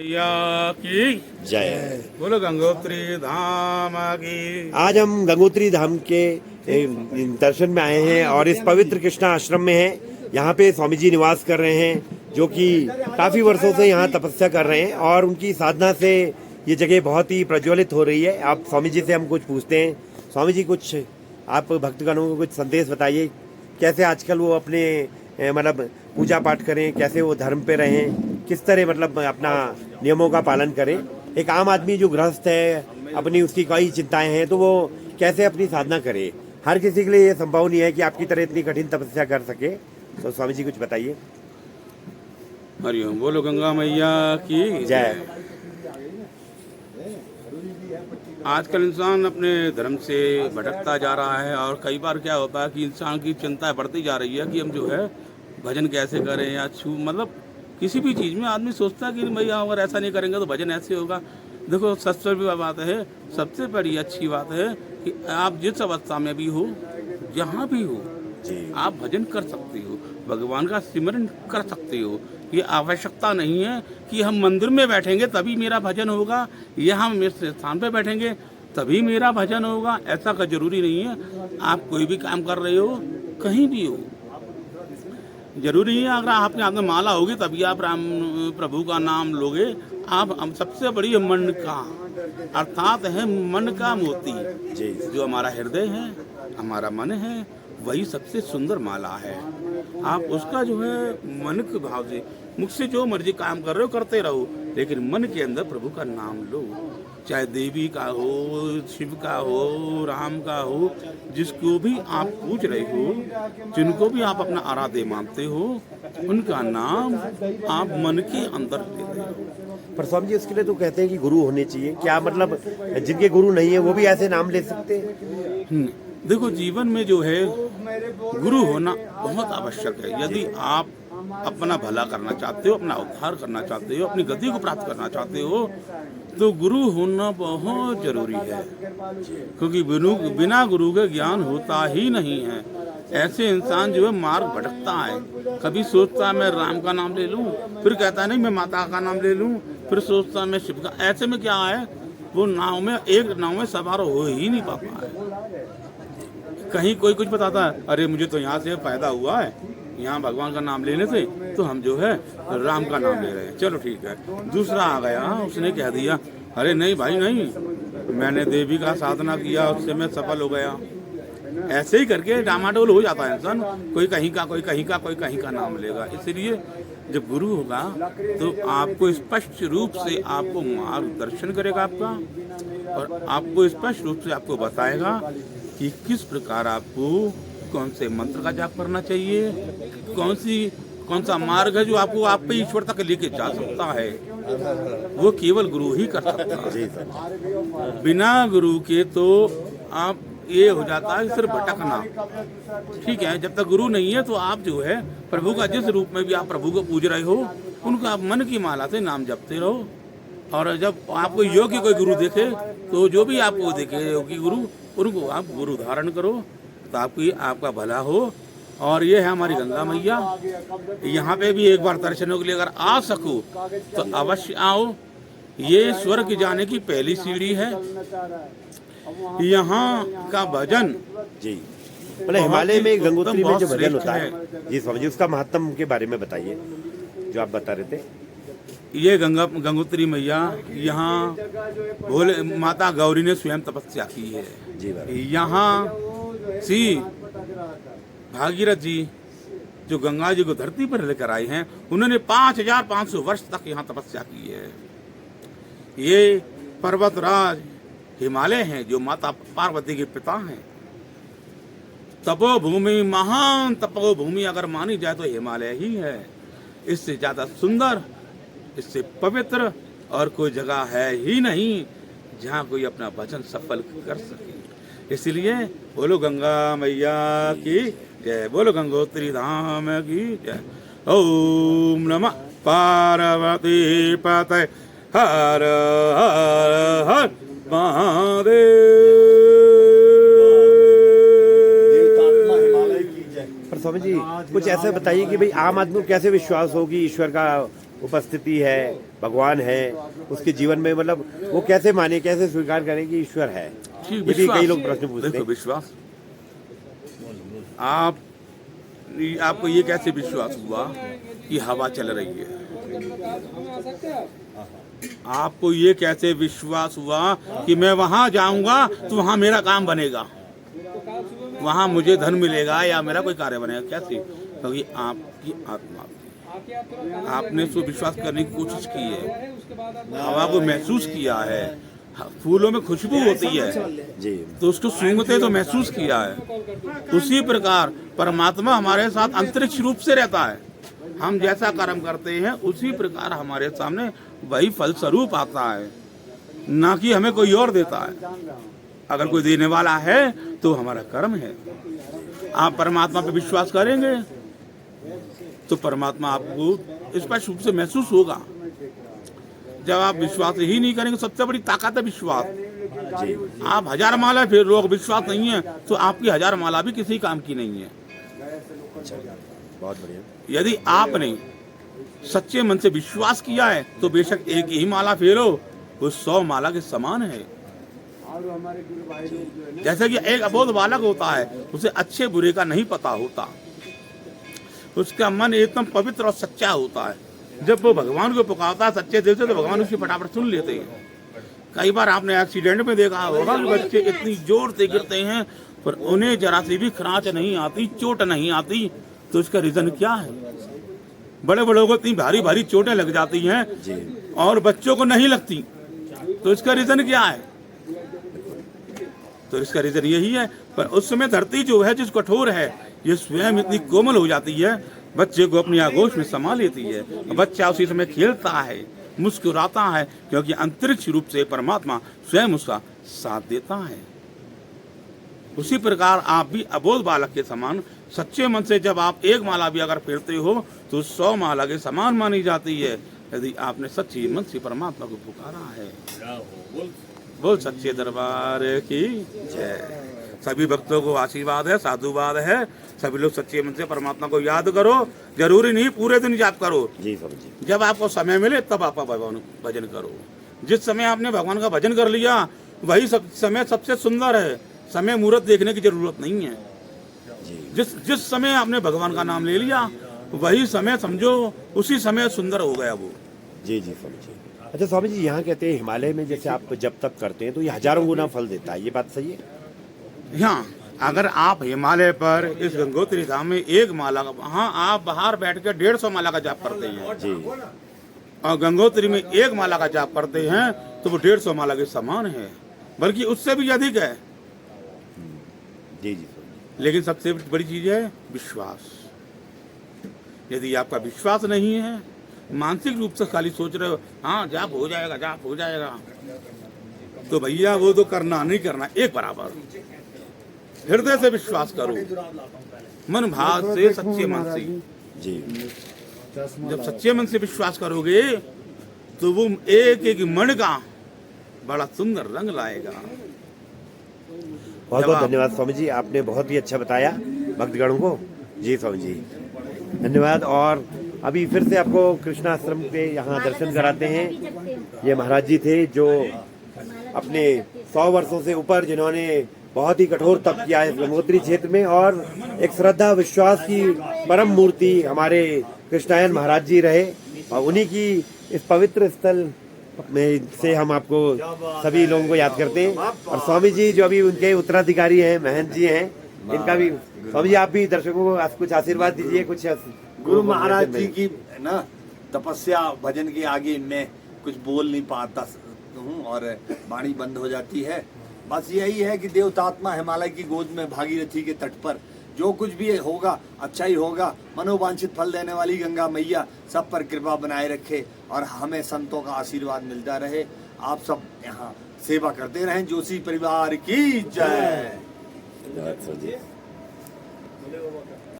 मैया की जय। बोलो गंगोत्री धाम की। आज हम गंगोत्री धाम के दर्शन में आए हैं और इस पवित्र कृष्णा आश्रम में हैं। यहाँ पे स्वामी जी निवास कर रहे हैं, जो कि काफ़ी वर्षों से यहाँ तपस्या कर रहे हैं और उनकी साधना से ये जगह बहुत ही प्रज्वलित हो रही है। आप स्वामी जी से हम कुछ पूछते हैं। स्वामी जी, कुछ आप भक्तगणों को कुछ संदेश बताइए, कैसे आजकल वो अपने मतलब पूजा पाठ करें, कैसे वो धर्म पे रहें, किस तरह मतलब अपना नियमों का पालन करें। एक आम आदमी जो गृहस्थ है, अपनी उसकी कई चिंताएं हैं, तो वो कैसे अपनी साधना करे। हर किसी के लिए ये संभव नहीं है कि आपकी तरह इतनी कठिन तपस्या कर सके। तो स्वामी जी कुछ बताइए। हरिओम। बोलो गंगा मैया की जय। आजकल इंसान अपने धर्म से भटकता जा रहा है और कई बार क्या होता है कि इंसान की चिंता बढ़ती जा रही है कि हम जो है भजन कैसे करें या मतलब किसी भी चीज़ में आदमी सोचता है कि भैया अगर ऐसा नहीं करेंगे तो भजन ऐसे होगा। देखो, सबसे बड़ी बात है, सबसे बड़ी अच्छी बात है कि आप जिस अवस्था में भी हो, जहाँ भी हो, आप भजन कर सकते हो, भगवान का सिमरन कर सकते हो। ये आवश्यकता नहीं है कि हम मंदिर में बैठेंगे तभी मेरा भजन होगा या हम इस स्थान पे बैठेंगे तभी मेरा भजन होगा, ऐसा का जरूरी नहीं है। आप कोई भी काम कर रहे हो, कहीं भी हो, जरूरी नहीं है अगर आपके हाथ में माला होगी तभी आप राम प्रभु का नाम लोगे। आप हम सबसे बड़ी मन का अर्थात है मन का मोती, जो हमारा हृदय है, हमारा मन है, वही सबसे सुंदर माला है। आप उसका जो है मन के भाव से मुख से जो मर्जी काम कर रहे हो करते रहो, लेकिन मन के अंदर प्रभु का नाम लो। चाहे देवी का हो, शिव का हो, राम का हो, जिसको भी आप पूज रहे हो, जिनको भी आप अपना आराध्य मानते हो, उनका नाम आप मन के अंदर ले रहे हो। पर स्वामी जी, उसके लिए तो कहते हैं कि गुरु होने चाहिए। क्या मतलब जिनके गुरु नहीं है वो भी ऐसे नाम ले सकते हैं? देखो, जीवन में जो है गुरु होना बहुत आवश्यक है। यदि आप अपना भला करना चाहते हो, अपना उद्धार करना चाहते हो, अपनी गति को प्राप्त करना चाहते हो, तो गुरु होना बहुत जरूरी है, क्योंकि बिना गुरु के ज्ञान होता ही नहीं है। ऐसे इंसान जो है मार्ग भटकता है। कभी सोचता है मैं राम का नाम ले लूं, फिर कहता है नहीं मैं माता का नाम ले लूं, फिर सोचता है मैं शिव का। ऐसे में क्या है, वो एक नाव में सवार हो ही नहीं पाता है। कहीं कोई कुछ बताता है, अरे मुझे तो यहाँ से फायदा हुआ है, यहाँ भगवान का नाम लेने से, तो हम जो है राम का नाम ले रहे हैं, चलो ठीक है। दूसरा आ गया, उसने कह दिया अरे नहीं भाई नहीं, मैंने देवी का साधना किया, उससे मैं सफल हो गया। ऐसे ही करके डामाडोल हो जाता है इंसान, कोई कहीं का, कोई कहीं का, कोई कहीं का नाम लेगा। इसलिए जब गुरु होगा तो आपको स्पष्ट रूप से आपको मार्गदर्शन करेगा आपका, और आपको स्पष्ट रूप से आपको बताएगा कि किस प्रकार आपको कौन से मंत्र का जाप करना चाहिए, कौन सा मार्ग है जो आपको आप पे ईश्वर तक लेके जा सकता है। वो केवल गुरु ही कर सकता है। बिना गुरु के तो आप ये हो जाता है सिर्फ भटकना। ठीक है, जब तक गुरु नहीं है तो आप जो है प्रभु का जिस रूप में भी आप प्रभु को पूज रहे हो, उनको आप मन की माला से नाम जपते रहो। और जब आपको योग्य कोई गुरु देखे, तो जो भी आपको देखे योग्य गुरु, उनको आप गुरु धारण करो, तो आपका भला हो। और ये है हमारी गंगा मैया। यहाँ पे भी एक बार दर्शनों के लिए अगर आ सको तो अवश्य आओ। ये स्वर्ग जाने की पहली सीढ़ी है। यहाँ का भजन जी, मतलब हिमालय में गंगोत्री में जो भजन होता है जी स्वामी जी, उसका महत्व के बारे में बताइए जो आप बता रहे थे। ये गंगोत्री मैया, यहाँ भोले माता गौरी ने स्वयं तपस्या की है जी। यहाँ श्री भागीरथ जी जो गंगा जी को धरती पर लेकर आए हैं, उन्होंने 5500 वर्ष तक यहाँ तपस्या की है। ये पर्वतराज हिमालय हैं जो माता पार्वती के पिता हैं। तपोभूमि, महान तपोभूमि अगर मानी जाए तो हिमालय ही है। इससे ज्यादा सुंदर, इससे पवित्र और कोई जगह है ही नहीं जहाँ कोई अपना भजन सफल कर सके। इसलिए बोलो गंगा मैया की जय, बोलो गंगोत्री धाम की जय। ओम नमः पार्वती पतये हर हर हर महादेव। पर स्वामी जी कुछ ऐसा बताइए कि भाई आम आदमी को कैसे विश्वास होगी ईश्वर का उपस्थिति है, भगवान है, उसके जीवन में मतलब वो कैसे माने, कैसे स्वीकार करें कि ईश्वर है? ये भी कई लोग प्रश्न पूछते देखो हैं। विश्वास, आपको ये कैसे विश्वास हुआ कि हवा चल रही है? आपको ये कैसे विश्वास हुआ कि मैं वहां जाऊंगा तो वहां मेरा काम बनेगा, वहां मुझे धन मिलेगा या मेरा कोई कार्य बनेगा? कैसे? क्योंकि आपकी आत्मा, आपने उसको विश्वास करने की कोशिश की है, हवा को महसूस किया है, फूलों में खुशबू होती है जी, तो उसको सूंघते तो महसूस किया है। उसी प्रकार परमात्मा हमारे साथ अंतरिक्ष रूप से रहता है। हम जैसा कर्म करते हैं उसी प्रकार हमारे सामने वही फल स्वरूप आता है, ना कि हमें कोई और देता है। अगर कोई देने वाला है तो हमारा कर्म है। आप परमात्मा पे विश्वास करेंगे तो परमात्मा आपको स्पष्ट रूप से महसूस होगा। जब आप विश्वास ही नहीं करेंगे, सबसे बड़ी ताकत है विश्वास। आप 1000 माला फिर लोग विश्वास नहीं है तो आपकी 1000 माला भी किसी काम की नहीं है। बहुत बढ़िया। यदि आपने सच्चे मन से विश्वास किया है तो बेशक एक ही माला फेरो, वो 100 माला के समान है। जैसे कि एक अबोध बालक होता है, उसे अच्छे बुरे का नहीं पता होता, उसका मन एकदम पवित्र और सच्चा होता है। जब वो भगवान को पुकारता है सच्चे दिल से तो भगवान उसकी फटाफट सुन लेते हैं। कई बार आपने एक्सीडेंट में देखा होगा कि बच्चे इतनी जोर से गिरते हैं पर उन्हें जरा सी भी खरांच नहीं आती, चोट नहीं आती, तो इसका रीजन क्या है? बड़े बड़ों को इतनी भारी भारी चोटें लग जाती हैं और बच्चों को नहीं लगती, तो इसका रीजन क्या है? तो इसका रीजन यही है। पर उस समय धरती जो है, जिस कठोर है, ये स्वयं इतनी कोमल हो जाती है, बच्चे को अपनी आगोश में समा लेती है। बच्चा उसी समय खेलता है, मुस्कुराता है, क्योंकि अंतरिक्ष रूप से परमात्मा स्वयं उसका साथ देता है। उसी प्रकार आप भी अबोध बालक के समान सच्चे मन से जब आप एक माला भी अगर फेरते हो तो 100 माला के समान मानी जाती है, यदि आपने सच्चे मन से परमात्मा को पुकारा है। बोल सच्चे दरबार की जय। सभी भक्तों को आशीर्वाद है, साधुवाद है। सभी लोग सच्चे मन से परमात्मा को याद करो। जरूरी नहीं पूरे दिन याद करो जी स्वामी जी। जब आपको समय मिले तब आप भगवान भजन करो। जिस समय आपने भगवान का भजन कर लिया वही समय सबसे सुंदर है। समय मुहूर्त देखने की जरूरत नहीं है। जिस समय आपने भगवान का नाम ले लिया वही समय समझो उसी समय सुंदर हो गया वो। जी जी स्वामी जी। अच्छा स्वामी जी, यहाँ कहते हैं हिमालय में जैसे आप जब तक करते हैं तो ये हजारों गुना फल देता है, ये बात सही है? हाँ, अगर आप हिमालय पर इस गंगोत्री धाम में एक माला, हाँ आप बाहर बैठ के 150 माला का जाप करते हैं जी, और गंगोत्री में एक माला का जाप करते हैं तो वो 150 माला के समान है, बल्कि उससे भी अधिक है। जी जी। लेकिन सबसे बड़ी चीज है विश्वास। यदि आपका विश्वास नहीं है, मानसिक रूप से खाली सोच रहे हो हाँ जाप हो जाएगा, जाप हो जाएगा, तो भैया वो तो करना नहीं करना एक बराबर। हृदय से विश्वास करो, मन भाव से, सच्चे मन से। जी, जब सच्चे मन से विश्वास करोगे तो वो एक एक मण का बड़ा सुंदर रंग लाएगा। बहुत बहुत धन्यवाद स्वामी जी, आपने बहुत ही अच्छा बताया भक्तगणों को। जी स्वामी जी धन्यवाद। और अभी फिर से आपको कृष्णाश्रम के यहाँ दर्शन कराते हैं। ये महाराज जी थे जो अपने 100 वर्षों से ऊपर, जिन्होंने बहुत ही कठोर तप किया है गंगोत्री क्षेत्र में, और एक श्रद्धा विश्वास की परम मूर्ति हमारे कृष्णायन महाराज जी रहे। और उन्हीं की इस पवित्र स्थल में से हम आपको सभी लोगों को याद करते हैं। और स्वामी जी जो अभी उनके उत्तराधिकारी हैं, महंत जी हैं, इनका भी स्वामी जी आप भी दर्शकों को कुछ आशीर्वाद दीजिए। कुछ गुरु महाराज जी की ना तपस्या भजन के आगे मैं कुछ बोल नहीं पाता हूँ और वाणी बंद हो जाती है। बस यही है कि देवतात्मा हिमालय की गोद में भागीरथी के तट पर जो कुछ भी होगा अच्छा ही होगा। मनोवांछित फल देने वाली गंगा मैया सब पर कृपा बनाए रखे और हमें संतों का आशीर्वाद मिलता रहे। आप सब यहाँ सेवा करते रहें। जोशी परिवार की जय।